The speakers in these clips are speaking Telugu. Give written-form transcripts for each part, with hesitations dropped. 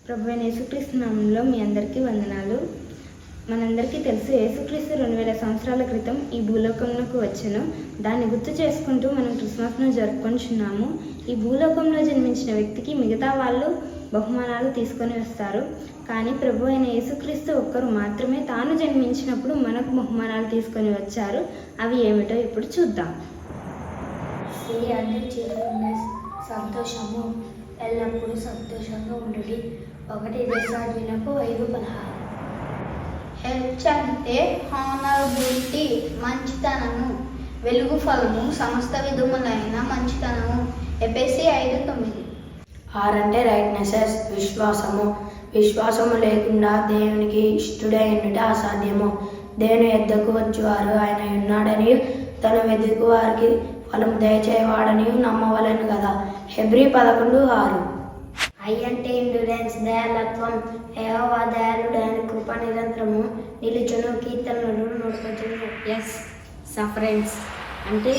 ప్రభువైన యేసుక్రీస్తు నామంలో మీ అందరికీ వందనాలు. మనందరికీ తెలుసు, యేసుక్రీస్తు 2000 సంవత్సరాల క్రితం ఈ భూలోకంలోకి వచ్చెను. దాన్ని గుర్తు చేసుకుంటూ మనం క్రిస్మస్ను జరుపుకుంటున్నాము. ఈ భూలోకంలో జన్మించిన వ్యక్తికి మిగతా వాళ్ళు బహుమానాలు తీసుకొని వస్తారు. కానీ ప్రభు అయిన యేసుక్రీస్తు ఒక్కరు మాత్రమే తాను జన్మించినప్పుడు మనకు బహుమానాలు తీసుకొని వచ్చారు. అవి ఏమిటో ఇప్పుడు చూద్దాం. సంతోషము, ఎల్లప్పుడూ సంతోషంగా ఉండండి. 1 దశలోనికు 5:16. హెచ్ అంటే హానరబిలిటీ, మంచితనము, వెలుగు ఫలము, సమస్త విధములైన మంచితనము. ఎఫెసీ 5:9. ఆర్ అంటే రైట్నెసెస్, విశ్వాసము, విశ్వాసము లేకుండా దేవునికి ఇష్టడైనట అసాధ్యము. దేవుని యొద్దకు వచ్చేవారు ఆయన ఉన్నాడని, తన వెతుకు వారికి ఫలం దయచేవాడని నమ్మవలను కదా. హెబ్రీ 11:6. ఐ అంటే ఇండ్యూరెన్స్, దయాలత్వం, యెహోవా దయాళుడు, ఆయన కృప నిరంతరము నిలుచును. కీర్తనలు 118. ఎస్. సఫరెన్స్ అంటే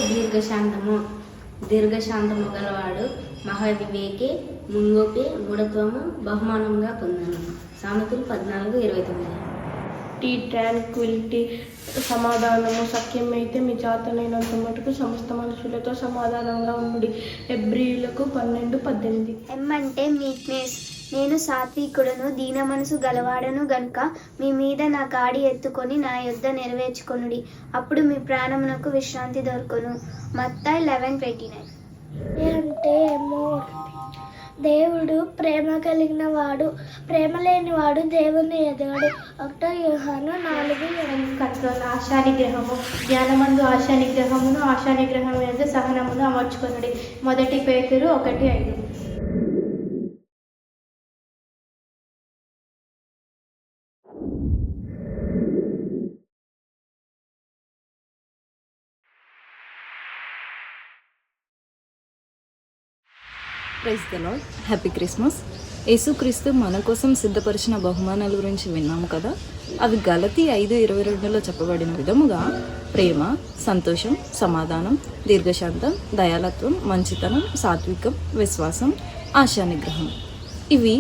దీర్ఘశాంతము గలవాడు, మహావివేకి, ముంగోపి, గుణత్వము బహుమానంగా పొందాను. సామెతలు 14:29. టీ ట్రాంక్విలిటీ, సమాధానము, సఖ్యమైతే మీ చేతనైనంత మటుకు సమస్త మనుషులతో సమాధానంగా ఉండి. హెబ్రీయులకు 12:18. ఎం అంటే మీక్నెస్, నేను సాత్వికుడను, దీన మనసు గలవాడను గనుక మీ మీద నా కాడి ఎత్తుకొని నా యొద్ద నెరవేర్చుకొనుడి, అప్పుడు మీ ప్రాణమునకు విశ్రాంతి దొరుకును. మత్తయి 11:29. అంటే దేవుడు ప్రేమ కలిగిన వాడు, ప్రేమ లేనివాడు దేవుని ఎదగడు. 1 యోహాను 4:8. కంట్రోల్, ఆశానిగ్రహము, జ్ఞానమందు ఆశానిగ్రహమును, ఆశానిగ్రహం మీద సహనమును అమర్చుకొనుడి. 1 పేతురు 1:5. Praise the lord. Happy Christmas. యేసుక్రీస్తు మన కోసం సిద్ధపరిచిన బహుమానాల గురించి విన్నాము కదా. అవి గలతీ 5:22లో చెప్పబడిన విధముగా ప్రేమ, సంతోషం, సమాధానం, దీర్ఘశాంతం, దయాలత్వం, మంచితనం, సాత్వికం, విశ్వాసం, ఆశానిగ్రహం. ఇవి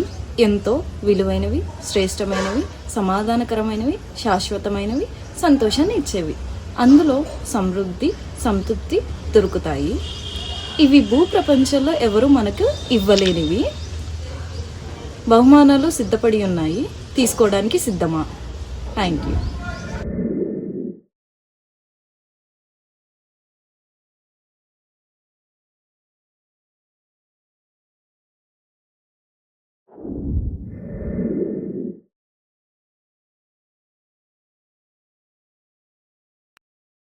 ఎంతో విలువైనవి, శ్రేష్టమైనవి, సమాధానకరమైనవి, శాశ్వతమైనవి, సంతోషాన్ని ఇచ్చేవి. అందులో సమృద్ధి, సంతృప్తి దొరుకుతాయి. ఇవి భూప్రపంచంలో ఎవరు మనకు ఇవ్వలేనివి. బహుమానాలు సిద్ధపడి ఉన్నాయి, తీసుకోవడానికి సిద్ధమా? Thank you.